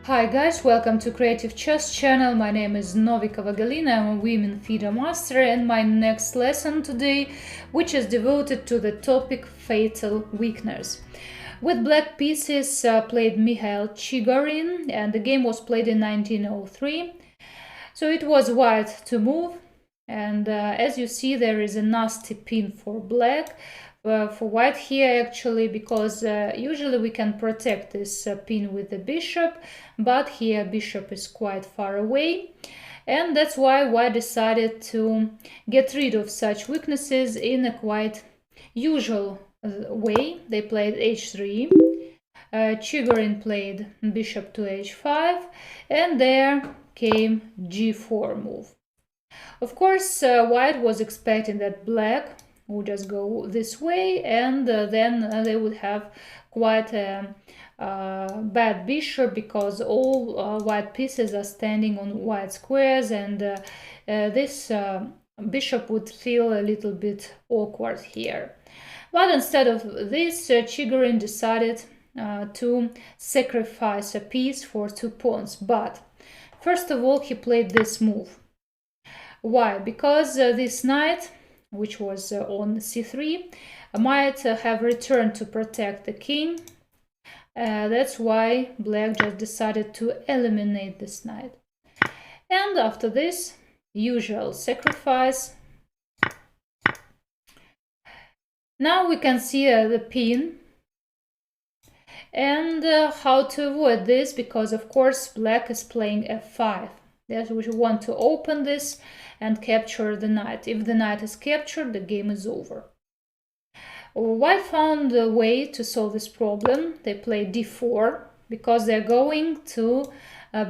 Hi guys, welcome to Creative Chess channel. My name is Novikova Galina. I'm a women FIDE master, and my next lesson today, which is devoted to the topic fatal weakness. With black pieces played Chigorin, and the game was played in 1903. So it was white to move, and as you see, there is a nasty pin for black. For white here actually, because usually we can protect this pin with the bishop, but here bishop is quite far away, and that's why white decided to get rid of such weaknesses in a quite usual way. They played h3, Chigorin played bishop to h5, and there came g4 move. Of course, white was expecting that black would just go this way, and then they would have quite a bad bishop, because all white pieces are standing on white squares, and this bishop would feel a little bit awkward here. But instead of this, Chigorin decided to sacrifice a piece for 2 pawns. But first of all, he played this move. Why? Because this knight, which was on c3, might have returned to protect the king. That's why black just decided to eliminate this knight. And after this, usual sacrifice. Now we can see the pin and how to avoid this, because of course black is playing f5. Yes, we want to open this and capture the knight. If the knight is captured, the game is over. White found a way to solve this problem. They played d4 because they're going to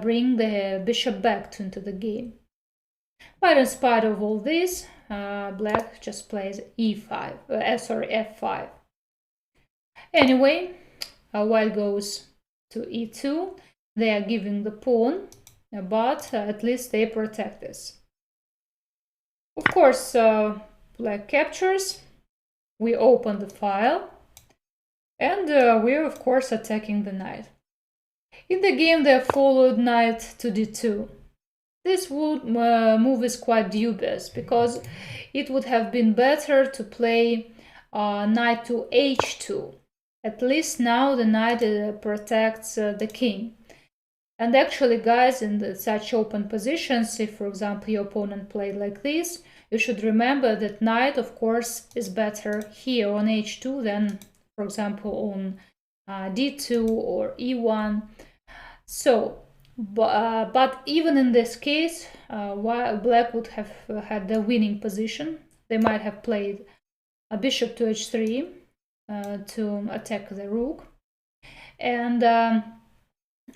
bring the bishop back into the game. But in spite of all this, black just plays f5. Anyway, white goes to e2. They are giving the pawn, but at least they protect this. Of course, black captures. We open the file, and we're of course attacking the knight. In the game, they followed knight to d2. This move is quite dubious, because it would have been better to play knight to h2. At least now the knight protects the king. And actually, guys, in such open positions, if for example your opponent played like this, you should remember that knight, of course, is better here on h2 than, for example, on d2 or e1. So, but even in this case, while black would have had the winning position, they might have played a bishop to h3 to attack the rook. And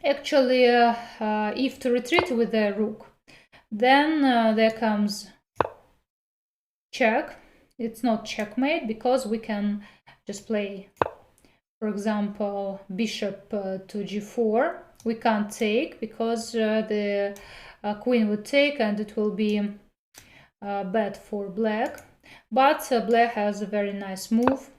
actually, if to retreat with the rook, then there comes check. It's not checkmate, because we can just play, for example, bishop to g4. We can't take, because the queen would take, and it will be bad for black. But black has a very nice move,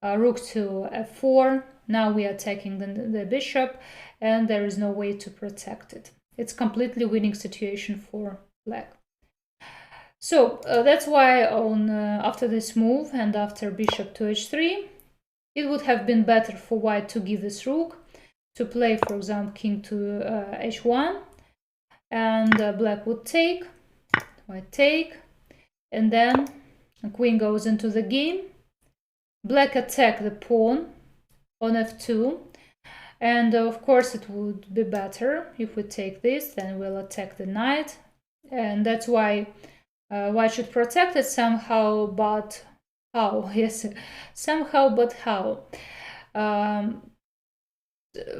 rook to f4. Now we are attacking the bishop, and there is no way to protect it. It's completely winning situation for black. So that's why on after this move and after bishop to h3, it would have been better for white to give this rook, to play, for example, king to h1, and black would take, white take, and then the queen goes into the game. Black attack the pawn on f2, and of course it would be better if we take this, then we'll attack the knight, and that's why white should protect it somehow, but how? Yes, somehow, but how?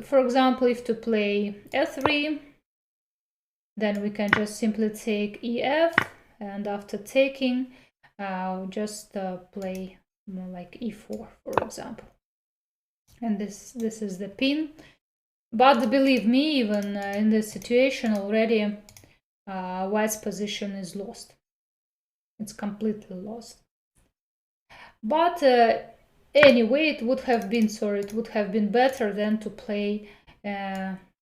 For example, if to play f3, then we can just simply take ef, and after taking, just play more like e4, for example. And this is the pin. But believe me, even in this situation already, white's position is lost. It's completely lost. But anyway, it would have been better than to play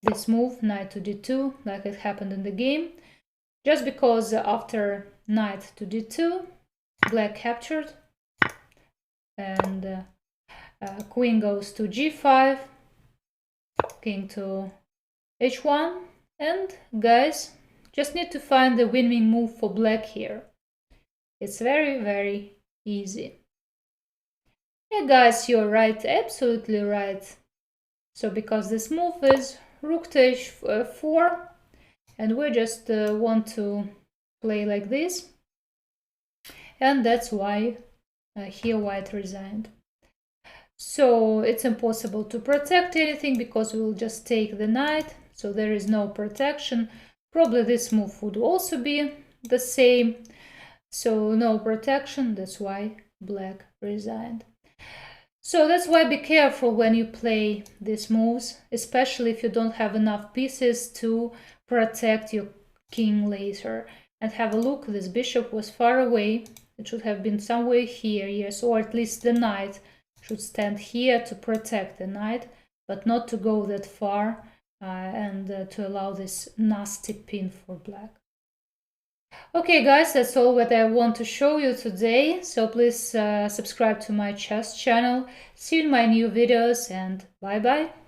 this move, knight to d2, like it happened in the game, just because after knight to d2, black captured, and queen goes to g5, king to h1, and guys, just need to find the winning move for black here. It's very, very easy. Yeah, guys, you're right, absolutely right. So because this move is rook to h4, and we just want to play like this, and that's why here white resigned. So it's impossible to protect anything because we'll just take the knight, so there is no protection. Probably this move would also be the same, so no protection, that's why black resigned. So that's why be careful when you play these moves, especially if you don't have enough pieces to protect your king later. And have a look, this bishop was far away, it should have been somewhere here, yes, or at least the knight should stand here to protect the knight, but not to go that far and to allow this nasty pin for black. Okay guys, that's all what I want to show you today, so please subscribe to my chess channel, see you in my new videos, and bye bye!